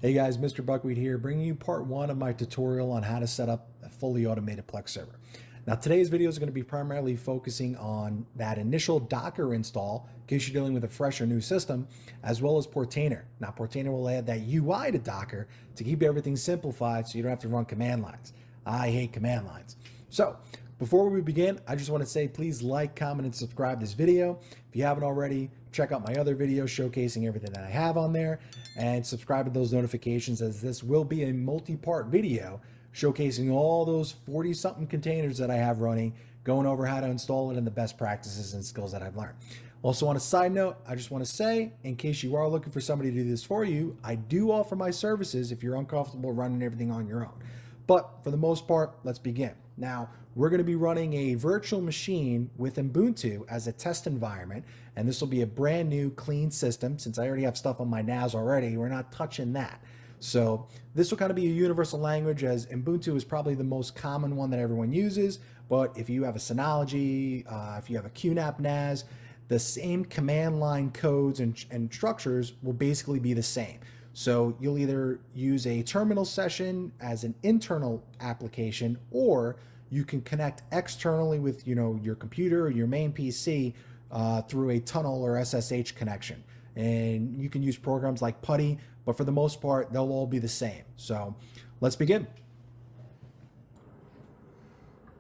Hey guys, Mr. Buckwheat here, bringing you part one of my tutorial on how to set up a fully automated Plex server. Now today's video is going to be primarily focusing on that initial Docker install in case you're dealing with a fresh or new system, as well as Portainer. Now Portainer will add that UI to Docker to keep everything simplified so you don't have to run command lines. I hate command lines. So before we begin, I just want to say please like, comment, and subscribe this video. If you haven't already, check out my other videos showcasing everything that I have on there, and subscribe to those notifications, as this will be a multi-part video showcasing all those 40-something containers that I have running, going over how to install it and the best practices and skills that I've learned. Also, on a side note, I just want to say, in case you are looking for somebody to do this for you, I do offer my services if you're uncomfortable running everything on your own. But for the most part, let's begin. Now, we're going to be running a virtual machine with Ubuntu as a test environment, and this will be a brand new clean system. Since I already have stuff on my NAS already, we're not touching that. So this will kind of be a universal language, as Ubuntu is probably the most common one that everyone uses. But if you have a Synology, if you have a Qnap NAS, the same command line codes and structures will basically be the same. So you'll either use a terminal session as an internal application, or you can connect externally with your computer or your main PC through a tunnel or SSH connection. And you can use programs like PuTTY, but for the most part, they'll all be the same. So let's begin.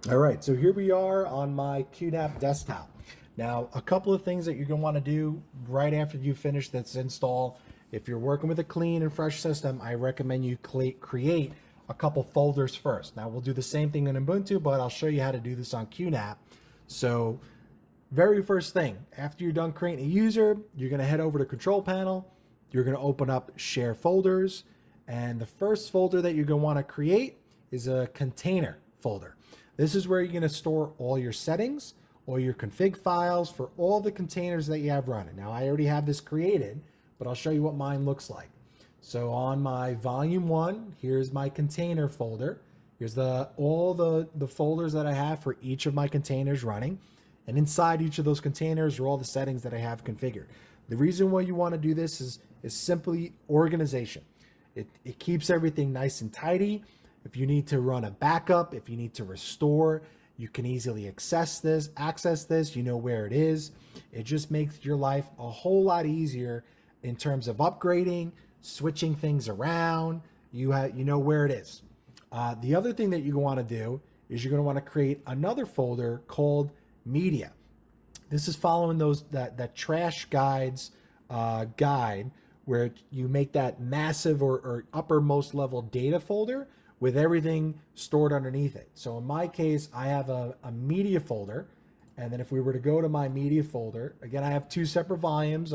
All right, so here we are on my Qnap desktop. Now, a couple of things that you're going to want to do right after you finish this install. If you're working with a clean and fresh system, I recommend you create a couple folders first. Now we'll do the same thing in Ubuntu, but I'll show you how to do this on Qnap. So very first thing, after you're done creating a user, you're going to head over to Control Panel. You're going to open up Share Folders. And the first folder that you're going to want to create is a container folder. This is where you're going to store all your settings, all your config files for all the containers that you have running. Now I already have this created, but I'll show you what mine looks like. So on my volume 1, here's my container folder. Here's all the folders that I have for each of my containers running. And inside each of those containers are all the settings that I have configured. The reason why you want to do this is simply organization. It keeps everything nice and tidy. If you need to run a backup, if you need to restore, you can easily access this, you know where it is. It just makes your life a whole lot easier in terms of upgrading, switching things around. You know where it is. The other thing that you want to do is you're going to want to create another folder called Media. This is following that trash guides guide, where you make that massive or uppermost level data folder with everything stored underneath it. So in my case, I have a media folder, and then if we were to go to my media folder, again, I have two separate volumes.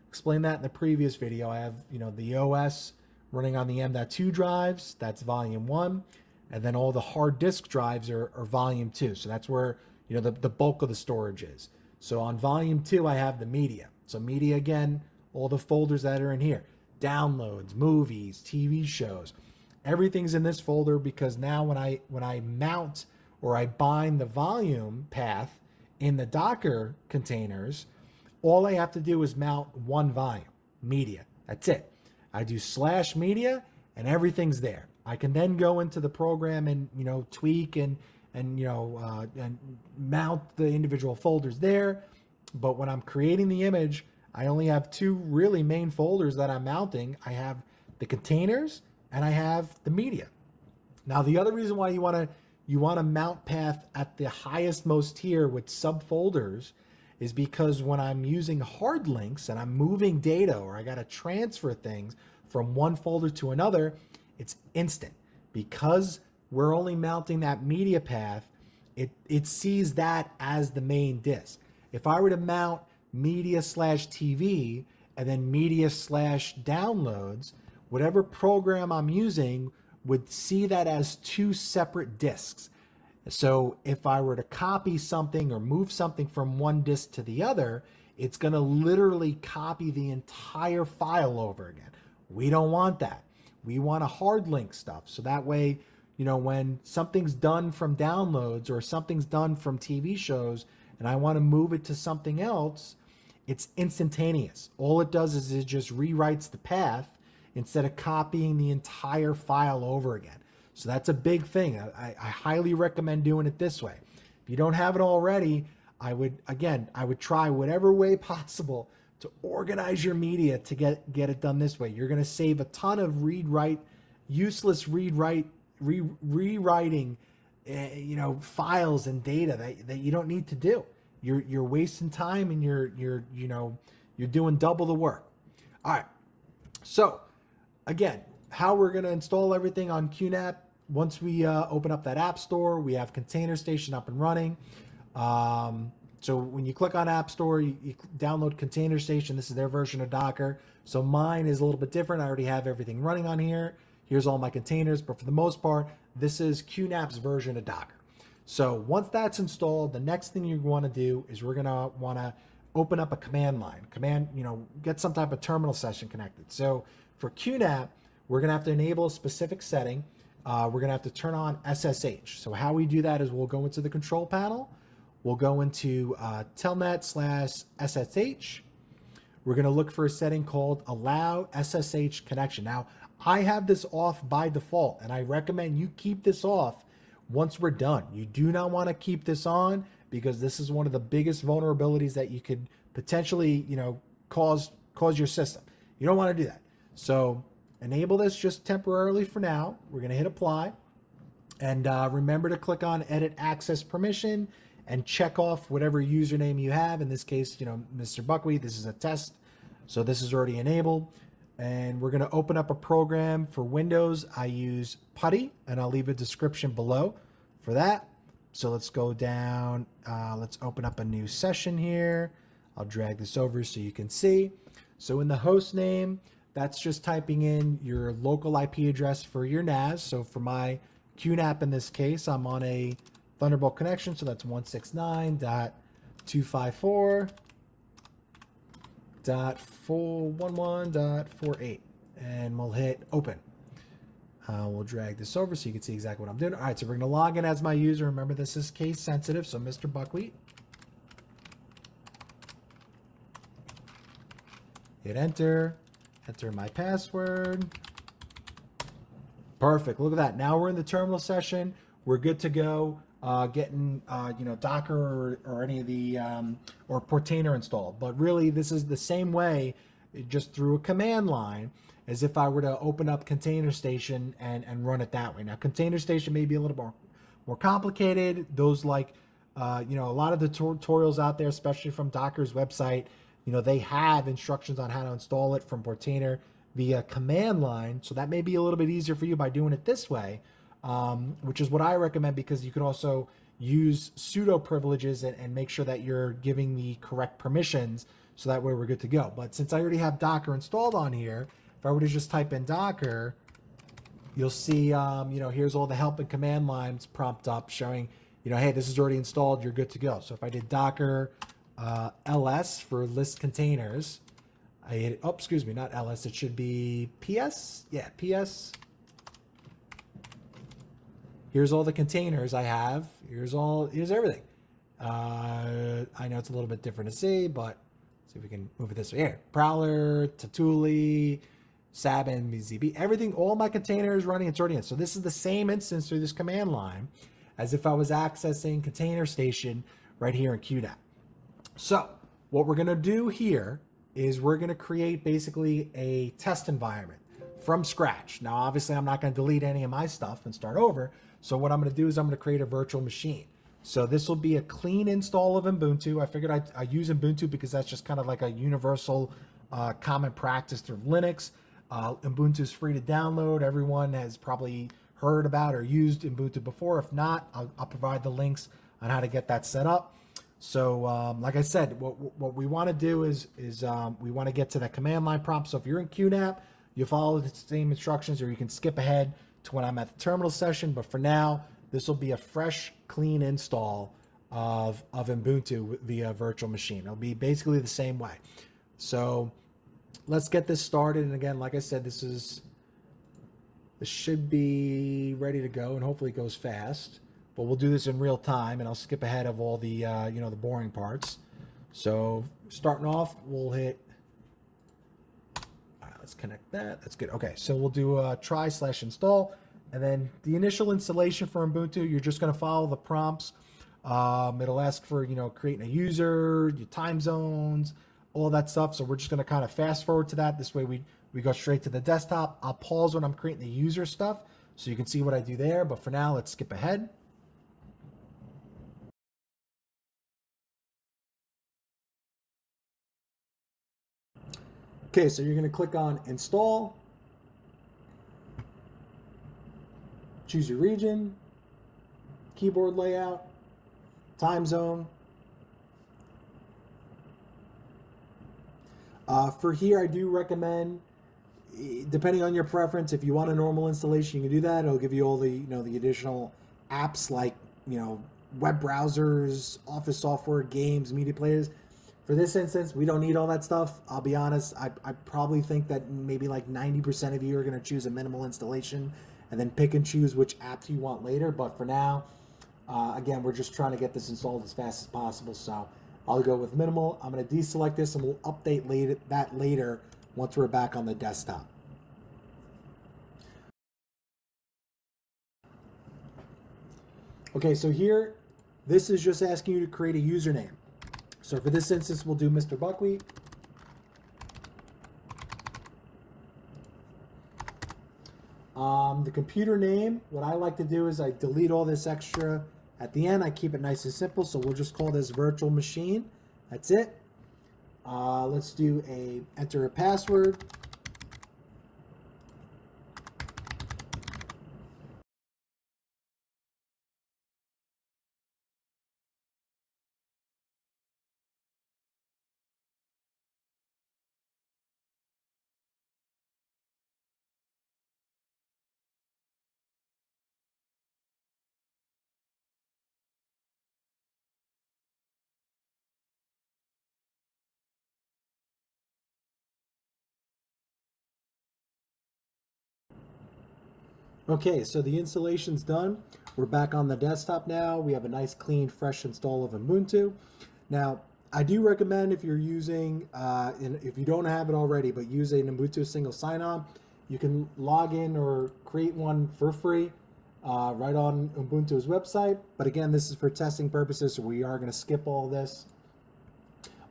Explained that in the previous video. I have the OS running on the M.2 drives, that's volume 1, and then all the hard disk drives are volume 2. So that's where the bulk of the storage is. So on volume 2, I have the media. So media, again, all the folders that are in here, downloads, movies, TV shows, everything's in this folder, because now when I mount or I bind the volume path in the Docker containers, all I have to do is mount one volume, media. That's it. I do /media and everything's there. I can then go into the program and tweak and mount the individual folders there. But when I'm creating the image, I only have two really main folders that I'm mounting. I have the containers and I have the media. Now the other reason why you want to mount path at the highest most tier with subfolders is because when I'm using hard links and I'm moving data, or I got to transfer things from one folder to another, it's instant. Because we're only mounting that media path, it sees that as the main disk. If I were to mount media/TV and then media/downloads, whatever program I'm using would see that as two separate disks. So if I were to copy something or move something from one disk to the other, it's going to literally copy the entire file over again. We don't want that. We want to hard link stuff. So that way, when something's done from downloads or something's done from TV shows and I want to move it to something else, it's instantaneous. All it does is it just rewrites the path. instead of copying the entire file over again. So that's a big thing. I highly recommend doing it this way. If you don't have it already, I would try whatever way possible to organize your media to get it done this way. You're going to save a ton of useless rewriting, files and data that you don't need to do. You're wasting time, and you're doing double the work. All right. So again, how we're going to install everything on Qnap. Once we open up that app store, we have Container Station up and running. So when you click on App Store, you download Container Station. This is their version of Docker. So mine is a little bit different. I already have everything running on here. Here's all my containers, but for the most part, this is Qnap's version of Docker. So once that's installed, the next thing you want to do is we're going to want to open up a command line. Get some type of terminal session connected. So for Qnap, we're going to have to enable a specific setting. We're going to have to turn on SSH. So how we do that is we'll go into the control panel. We'll go into telnet/SSH. We're going to look for a setting called Allow SSH Connection. Now, I have this off by default, and I recommend you keep this off once we're done. You do not want to keep this on, because this is one of the biggest vulnerabilities that you could potentially, cause your system. You don't want to do that. So enable this just temporarily for now. We're going to hit apply, and remember to click on Edit Access Permission and check off whatever username you have. In this case, Mr. Buckwheat, this is a test. So this is already enabled. And we're going to open up a program for Windows. I use PuTTY, and I'll leave a description below for that. So let's go down. Let's open up a new session here. I'll drag this over so you can see. So in the host name, that's just typing in your local IP address for your NAS. So for my Qnap in this case, I'm on a Thunderbolt connection, so that's 169.254.411.48, and we'll hit open. We'll drag this over so you can see exactly what I'm doing. All right, so we're going to log in as my user. Remember, this is case sensitive, so Mr. Buckwheat. Hit enter, enter my password. Perfect, look at that. Now we're in the terminal session. We're good to go. Getting Docker or any of the or Portainer installed. But really, this is the same way, just through a command line, as if I were to open up Container Station and run it that way. Now, Container Station may be a little more complicated. Those a lot of the tutorials out there, especially from Docker's website, they have instructions on how to install it from Portainer via command line. So that may be a little bit easier for you by doing it this way. Which is what I recommend, because you can also use sudo privileges and make sure that you're giving the correct permissions, so that way we're good to go. But since I already have Docker installed on here, if I were to just type in Docker, you'll see, here's all the help and command lines prompt up showing, hey, this is already installed, you're good to go. So if I did Docker ls for list containers, I hit, oh, excuse me, not ls, it should be ps, yeah, ps. Here's all the containers I have. Here's everything. I know it's a little bit different to see, but see if we can move it this way. Here, Prowler, Tatuli, Sabin, ZB, everything, all my containers running, it's already in. So this is the same instance through this command line as if I was accessing Container Station right here in Qnap. So what we're gonna do here is we're gonna create basically a test environment from scratch. Now, obviously, I'm not gonna delete any of my stuff and start over. So what I'm going to do is I'm going to create a virtual machine. So this will be a clean install of Ubuntu. I figured I use Ubuntu because that's just kind of like a universal common practice through Linux. Ubuntu is free to download. Everyone has probably heard about or used Ubuntu before. If not, I'll provide the links on how to get that set up. So like I said, what we want to do is we want to get to that command line prompt. So if you're in Qnap, you follow the same instructions, or you can skip ahead to when I'm at the terminal session. But for now, this will be a fresh, clean install of Ubuntu via virtual machine. It'll be basically the same way. So let's get this started. And again, like I said, this should be ready to go, and hopefully it goes fast. But we'll do this in real time, and I'll skip ahead of all the the boring parts. So starting off, we'll hit. Let's connect that. That's good. Okay, so we'll do a try/install, and then the initial installation for Ubuntu, you're just going to follow the prompts. It'll ask for, creating a user, your time zones, all that stuff. So we're just going to kind of fast forward to that. This way we go straight to the desktop. I'll pause when I'm creating the user stuff so you can see what I do there. But for now, let's skip ahead. Okay, so you're going to click on install, choose your region, keyboard layout, time zone. For here, I do recommend, depending on your preference, if you want a normal installation, you can do that. It'll give you all the, the additional apps like, web browsers, office software, games, media players. For this instance, we don't need all that stuff. I'll be honest, I probably think that maybe like 90% of you are going to choose a minimal installation and then pick and choose which apps you want later. But for now, again, we're just trying to get this installed as fast as possible. So I'll go with minimal. I'm going to deselect this and we'll update that later once we're back on the desktop. Okay, so here, this is just asking you to create a username. So for this instance, we'll do Mr. Buckwheat. The computer name, what I like to do is I delete all this extra at the end. I keep it nice and simple, so we'll just call this virtual machine. That's it. Let's do enter a password. Okay, so the installation's done. We're back on the desktop now. We have a nice, clean, fresh install of Ubuntu. Now, I do recommend if you're using, if you don't have it already, but use an Ubuntu single sign-on, you can log in or create one for free right on Ubuntu's website. But again, this is for testing purposes, so we are going to skip all this.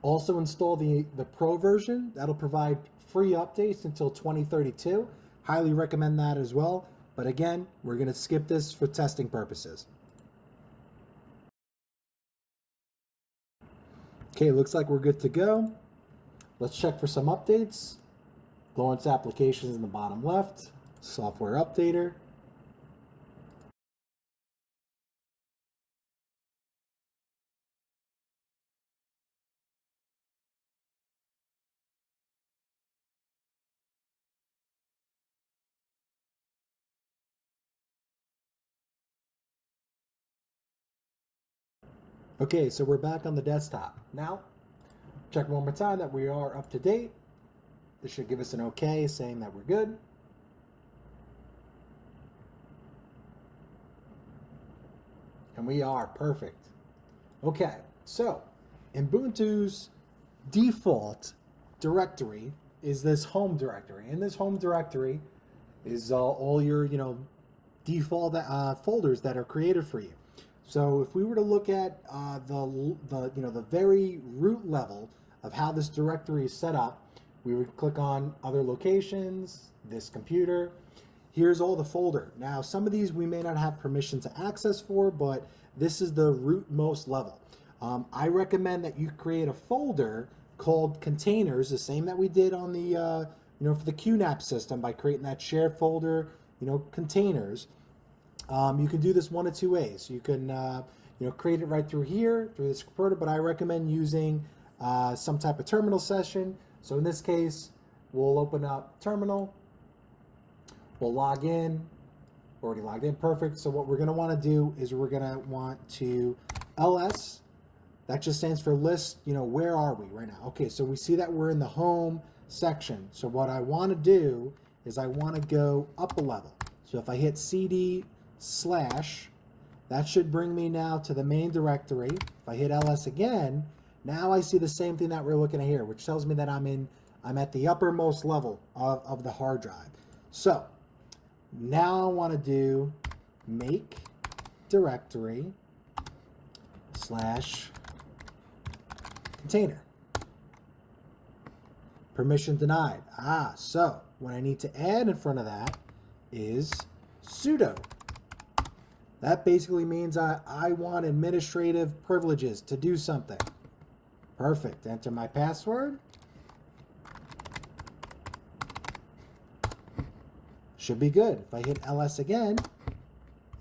Also install the Pro version. That'll provide free updates until 2032. Highly recommend that as well. But again, we're going to skip this for testing purposes. Okay, looks like we're good to go. Let's check for some updates. Go into applications in the bottom left, software updater. Okay, so we're back on the desktop. Now, check one more time that we are up to date. This should give us an okay saying that we're good. And we are perfect. Okay, so Ubuntu's default directory is this home directory. In this home directory is all your, default folders that are created for you. So if we were to look at the very root level of how this directory is set up, we would click on other locations, this computer. Here's all the folder. Now, some of these we may not have permission to access for, but this is the root-most level. I recommend that you create a folder called containers, the same that we did on the, for the Qnap system by creating that shared folder, containers. You can do this one of two ways. You can, create it right through here, through this computer, but I recommend using some type of terminal session. So in this case, we'll open up terminal. We'll log in. Already logged in, perfect. So what we're going to want to do is we're going to want to ls. That just stands for list, where are we right now? Okay, so we see that we're in the home section. So what I want to do is I want to go up a level. So if I hit cd/, that should bring me now to the main directory. If I hit ls again, now I see the same thing that we're looking at here, which tells me that I'm in I'm at the uppermost level of the hard drive. So now I want to do make directory / container. Permission denied. So what I need to add in front of that is sudo. That basically means I want administrative privileges to do something. Perfect. Enter my password. Should be good. If I hit ls again,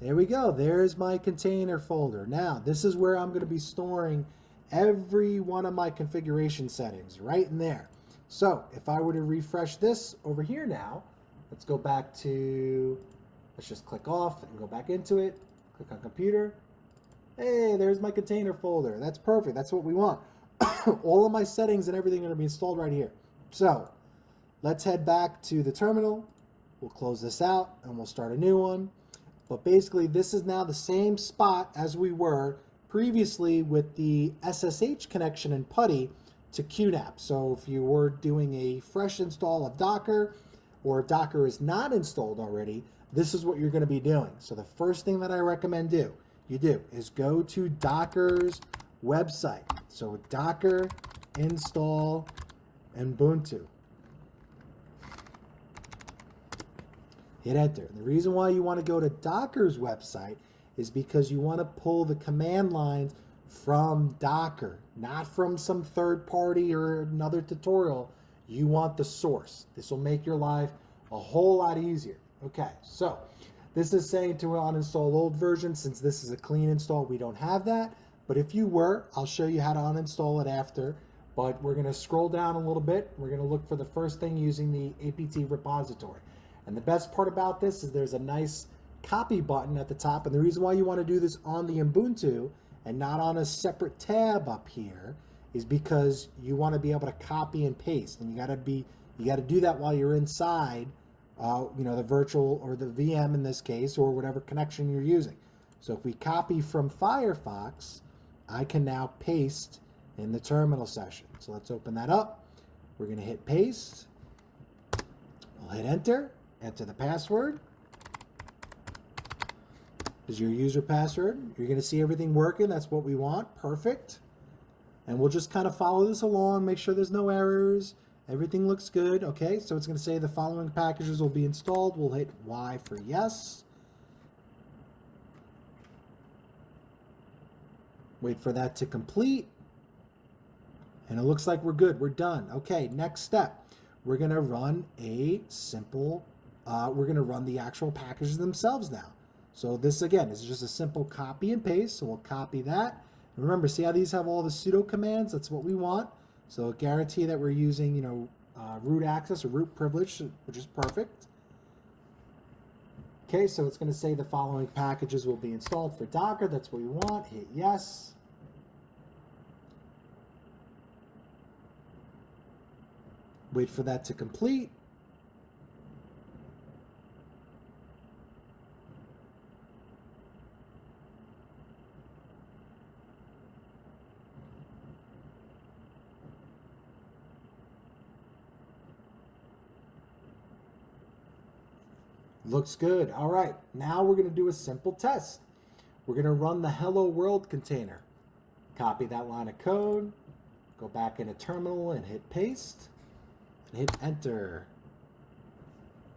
there we go. There's my container folder. Now, this is where I'm going to be storing every one of my configuration settings right in there. So if I were to refresh this over here now, let's go back to, let's just click off and go back into it. Click on computer. Hey, there's my container folder. That's perfect. That's what we want. All of my settings and everything are going to be installed right here. So let's head back to the terminal. We'll close this out and we'll start a new one. But basically, this is now the same spot as we were previously with the SSH connection in PuTTY to Qnap. So if you were doing a fresh install of Docker, or if Docker is not installed already, this is what you're going to be doing. So the first thing that I recommend you do is go to Docker's website. So Docker install Ubuntu. Hit enter. And the reason why you want to go to Docker's website is because you want to pull the command lines from Docker, not from some third party or another tutorial. You want the source. This will make your life a whole lot easier. Okay, so this is saying to uninstall old version. Since this is a clean install, we don't have that. But if you were, I'll show you how to uninstall it after. But we're going to scroll down a little bit. We're going to look for the first thing using the apt repository. And the best part about this is there's a nice copy button at the top. And the reason why you want to do this on the Ubuntu and not on a separate tab up here is because you want to be able to copy and paste. And you got to do that while you're inside the virtual or the VM in this case, or whatever connection you're using. So if we copy from Firefox, I can now paste in the terminal session. So let's open that up. We're going to hit paste. We'll hit enter. Enter the password. This is your user password. You're going to see everything working. That's what we want. Perfect. And we'll just kind of follow this along, make sure there's no errors. Everything looks good. Okay, so it's going to say the following packages will be installed. We'll hit Y for yes. Wait for that to complete. And it looks like we're good. We're done. Okay, next step. We're going to run a simple, we're going to run the actual packages themselves now. So this, again, is just a simple copy and paste. So we'll copy that. And remember, see how these have all the sudo commands? That's what we want. So guarantee that we're using, root access or root privilege, which is perfect. Okay, so it's going to say the following packages will be installed for Docker. That's what we want. Hit yes. Wait for that to complete. Looks good. All right, now we're going to do a simple test. We're going to run the hello world container. Copy that line of code, go back into terminal and hit paste, and hit enter.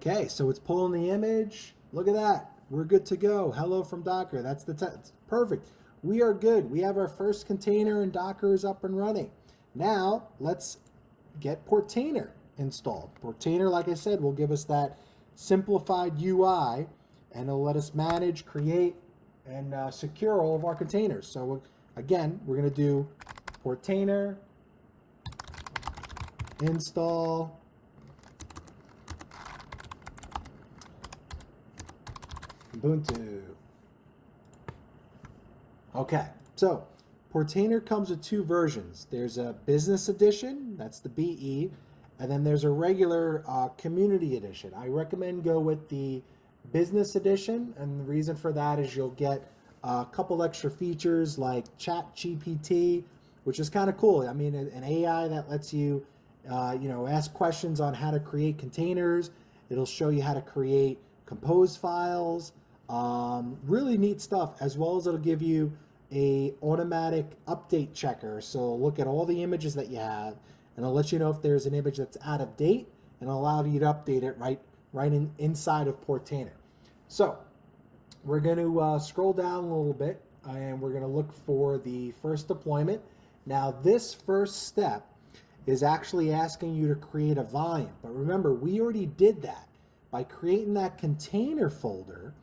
Okay, so it's pulling the image. Look at that. We're good to go. Hello from Docker. That's the test. Perfect. We are good. We have our first container and Docker is up and running. Now, let's get Portainer installed. Portainer, like I said, will give us that simplified UI, and it'll let us manage, create, and secure all of our containers. So again, we're going to do Portainer install Ubuntu. Okay, so Portainer comes with two versions. There's a business edition, that's the BE, and then there's a regular community edition. I recommend go with the business edition, and the reason for that is you'll get a couple extra features like ChatGPT, which is kind of cool. I mean, an AI that lets you ask questions on how to create containers. It'll show you how to create compose files. Really neat stuff, as well as it'll give you a automatic update checker. So it'll look at all the images that you have, and it'll let you know if there's an image that's out of date, and it'll allow you to update it right inside of Portainer. So we're going to scroll down a little bit, and we're going to look for the first deployment. Now this first step is actually asking you to create a volume. But remember, we already did that. By creating that container folder,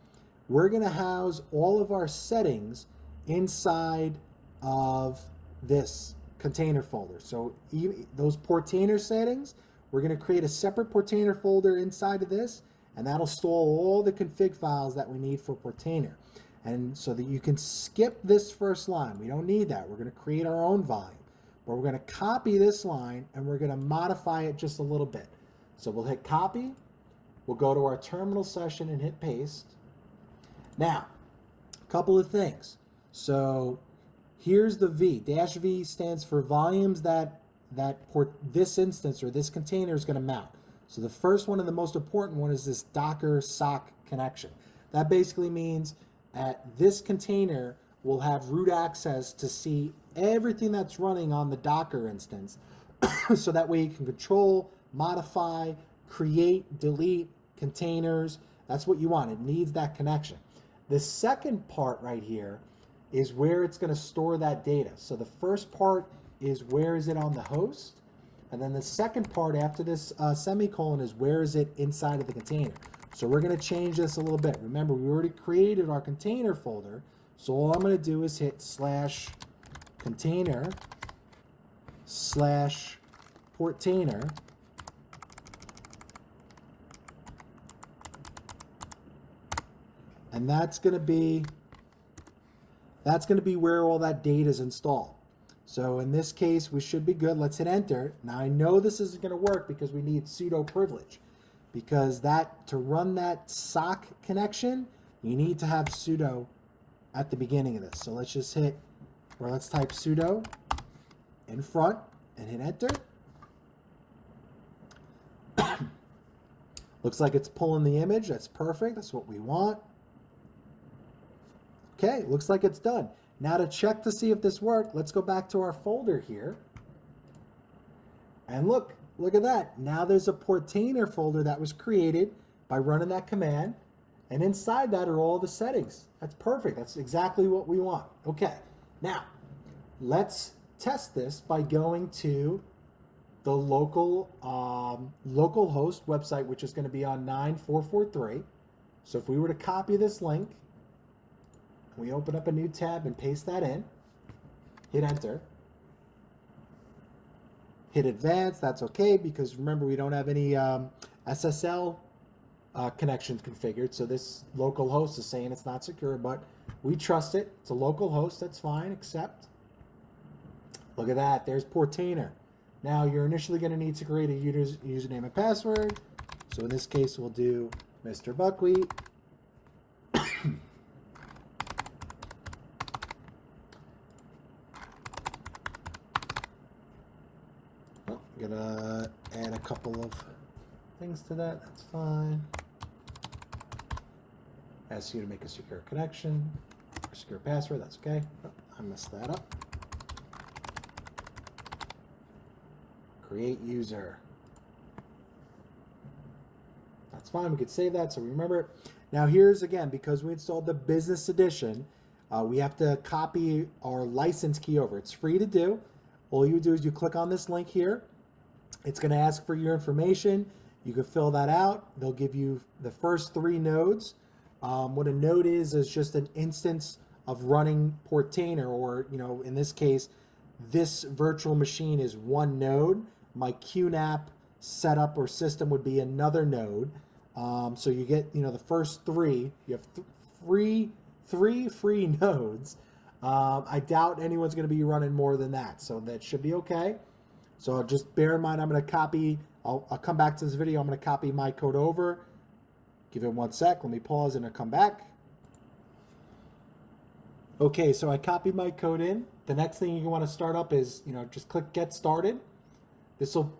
we're going to house all of our settings inside of this container folder. So those Portainer settings, we're going to create a separate Portainer folder inside of this, and that'll store all the config files that we need for Portainer. And so that you can skip this first line. We don't need that. We're going to create our own volume. But we're going to copy this line, and we're going to modify it just a little bit. So we'll hit copy. We'll go to our terminal session and hit paste. Now, a couple of things. So here's the V. -V stands for volumes that this instance or this container is going to mount. So the first one and the most important one is this Docker sock connection. That basically means that this container will have root access to see everything that's running on the Docker instance, so that way you can control, modify, create, delete containers. That's what you want. It needs that connection. The second part right here is where it's going to store that data. So the first part is where is it on the host, and then the second part after this semicolon is where is it inside of the container. So we're going to change this a little bit. Remember, we already created our container folder, so all I'm going to do is hit /container/Portainer, and that's going to be where all that data is installed. So in this case, we should be good. Let's hit enter. Now I know this isn't going to work because we need sudo privilege, because to run that sock connection, you need to have sudo at the beginning of this. So let's just let's type sudo in front and hit enter. Looks like it's pulling the image. That's perfect. That's what we want. Okay, looks like it's done. Now to check to see if this worked, let's go back to our folder here. And look at that. Now there's a Portainer folder that was created by running that command. And inside that are all the settings. That's perfect. That's exactly what we want. Okay, now let's test this by going to the local host website, which is going to be on 9.4.4.3. So if we were to copy this link, we open up a new tab and paste that in, hit enter, hit advanced. That's okay, because remember, we don't have any SSL connections configured, so this local host is saying it's not secure, but we trust it. It's a local host. That's fine. Accept. Look at that. There's Portainer. Now you're initially going to need to create a username and password. So in this case, we'll do Mr. Buckwheat. I'm gonna add a couple of things to that. That's fine. Ask you to make a secure connection, or secure password. That's okay. Oh, I messed that up. Create user. That's fine. We could save that so we remember it. Now here's again, because we installed the business edition, we have to copy our license key over. It's free to do. All you do is you click on this link here. It's going to ask for your information. You can fill that out. They'll give you the first 3 nodes. What a node is just an instance of running Portainer, or in this case, this virtual machine is one node. My Qnap setup or system would be another node. So you get the first 3. You have three free nodes. I doubt anyone's going to be running more than that, so that should be okay. So just bear in mind, I'm going to copy. I'll come back to this video. I'm going to copy my code over. Give it 1 sec. Let me pause and I'll come back. Okay, so I copied my code in. The next thing you want to start up is, just click Get Started. This will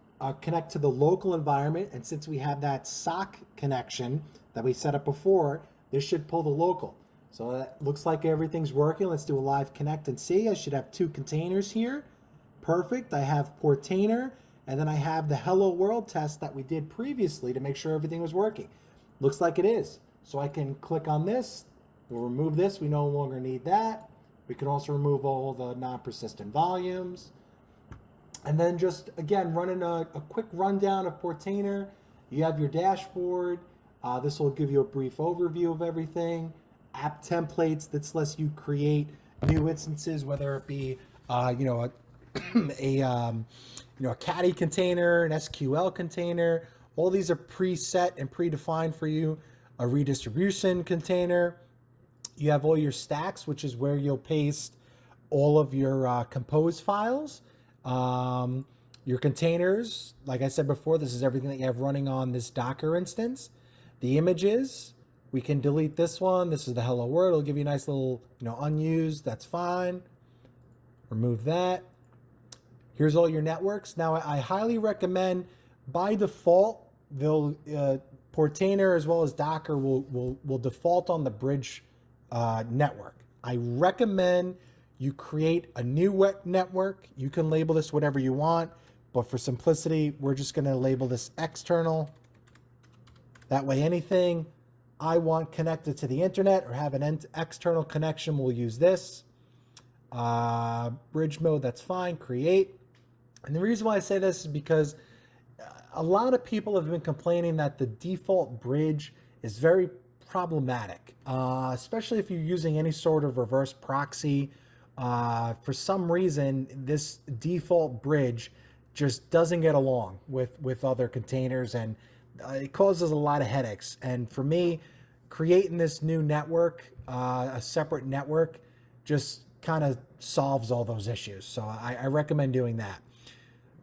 connect to the local environment. And since we have that sock connection that we set up before, this should pull the local. So that looks like everything's working. Let's do a live connect and see. I should have 2 containers here. Perfect. I have Portainer, and then I have the hello world test that we did previously to make sure everything was working. Looks like it is. So I can click on this. We'll remove this. We no longer need that. We can also remove all the non-persistent volumes. And then just, again, running a quick rundown of Portainer. You have your dashboard. This will give you a brief overview of everything. App templates that lets you create new instances, whether it be a caddy container, an SQL container. All these are preset and predefined for you. A redistribution container. You have all your stacks, which is where you'll paste all of your compose files. Your containers, like I said before, this is everything that you have running on this Docker instance. The images, we can delete this one. This is the hello world. It'll give you a nice little, unused. That's fine. Remove that. Here's all your networks. Now, I highly recommend, by default, Portainer as well as Docker will default on the bridge network. I recommend you create a new network. You can label this whatever you want, but for simplicity, we're just going to label this external. That way, anything I want connected to the internet or have an external connection, we'll use this. Bridge mode, that's fine. Create. And the reason why I say this is because a lot of people have been complaining that the default bridge is very problematic, especially if you're using any sort of reverse proxy. For some reason, this default bridge just doesn't get along with other containers, and it causes a lot of headaches. And for me, creating this new network, a separate network, just kind of solves all those issues. So I recommend doing that.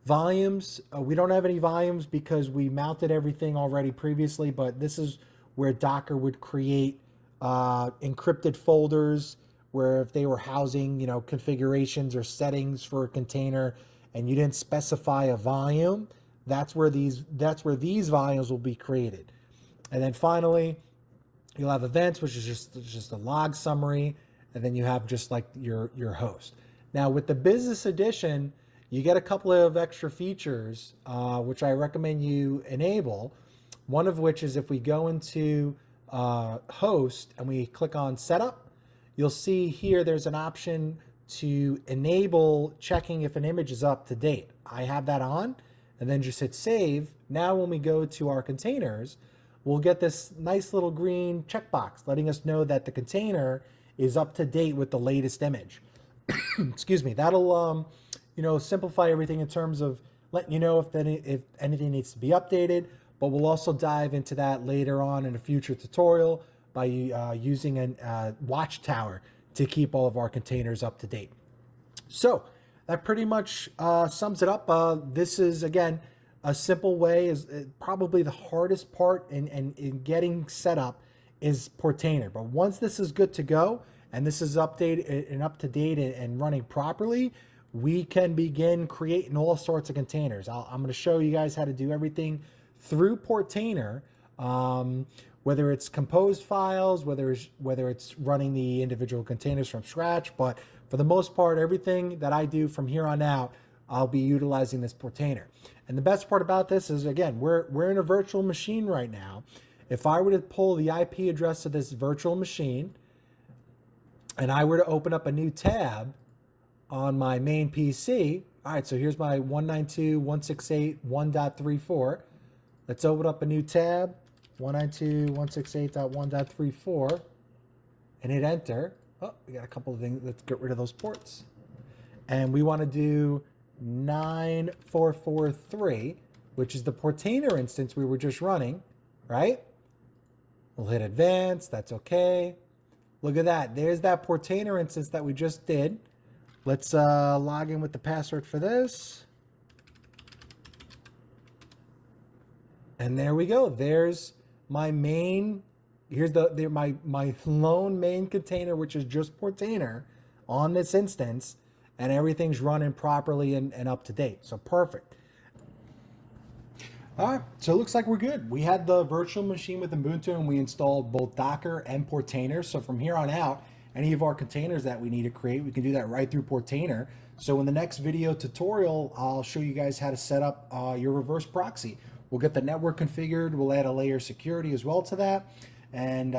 Volumes, we don't have any volumes because we mounted everything already previously, but this is where Docker would create encrypted folders where if they were housing, configurations or settings for a container and you didn't specify a volume, that's where these volumes will be created. And then finally, you'll have events, which is just a log summary, and then you have just like your host. Now with the business edition, you get a couple of extra features, which I recommend you enable. One of which is if we go into host and we click on setup, you'll see here there's an option to enable checking if an image is up to date. I have that on, and then just hit save. Now when we go to our containers, we'll get this nice little green checkbox letting us know that the container is up to date with the latest image. Excuse me. That'll simplify everything in terms of letting you know if anything needs to be updated, but we'll also dive into that later on in a future tutorial by using a watchtower to keep all of our containers up to date. So that pretty much sums it up. This is, again, a simple way. Is probably the hardest part in getting set up is Portainer. But once this is good to go and this is updated and up to date and running properly, we can begin creating all sorts of containers. I'm going to show you guys how to do everything through Portainer, whether it's composed files, whether it's running the individual containers from scratch. But for the most part, everything that I do from here on out, I'll be utilizing this Portainer. And the best part about this is, again, we're in a virtual machine right now. If I were to pull the IP address of this virtual machine and I were to open up a new tab on my main PC, all right, so here's my 192.168.1.34. Let's open up a new tab, 192.168.1.34, and hit enter. Oh, we got a couple of things. Let's get rid of those ports. And we want to do 9443, which is the Portainer instance we were just running, right? We'll hit advanced. That's okay. Look at that. There's that Portainer instance that we just did. Let's log in with the password for this. And there we go. There's my main, here's my lone main container, which is just Portainer on this instance, and everything's running properly and up to date. So perfect. All right, so it looks like we're good. We had the virtual machine with Ubuntu and we installed both Docker and Portainer. So from here on out, any of our containers that we need to create, we can do that right through Portainer. So in the next video tutorial, I'll show you guys how to set up your reverse proxy. We'll get the network configured. We'll add a layer of security as well to that. And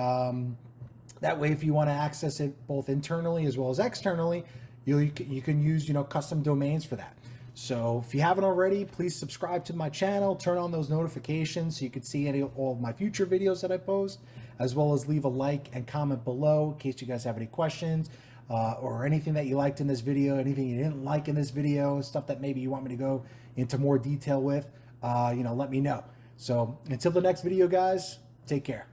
that way, if you want to access it both internally as well as externally, you can use custom domains for that. So if you haven't already, please subscribe to my channel, turn on those notifications so you can see all of my future videos that I post, as well as leave a like and comment below in case you guys have any questions or anything that you liked in this video, anything you didn't like in this video, stuff that maybe you want me to go into more detail with, let me know. So until the next video, guys, take care.